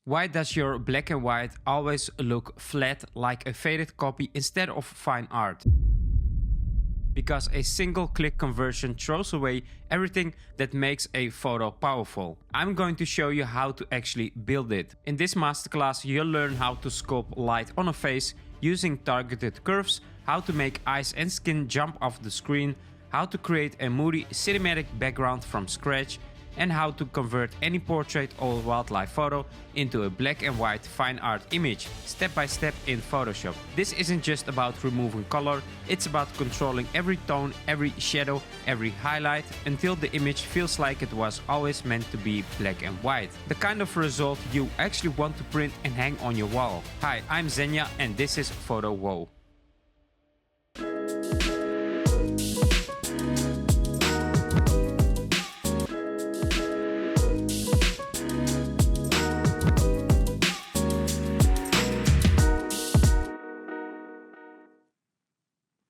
Why does your black and white always look flat like a faded copy instead of fine art? Because a single click conversion throws away everything that makes a photo powerful. I'm going to show you how to actually build it. In this masterclass, you'll learn how to sculpt light on a face using targeted curves, how to make eyes and skin jump off the screen, how to create a moody cinematic background from scratch, and how to convert any portrait or wildlife photo into a black and white fine art image, step by step in Photoshop. This isn't just about removing color, it's about controlling every tone, every shadow, every highlight, until the image feels like it was always meant to be black and white. The kind of result you actually want to print and hang on your wall. Hi, I'm Zenja and this is Photo Wow.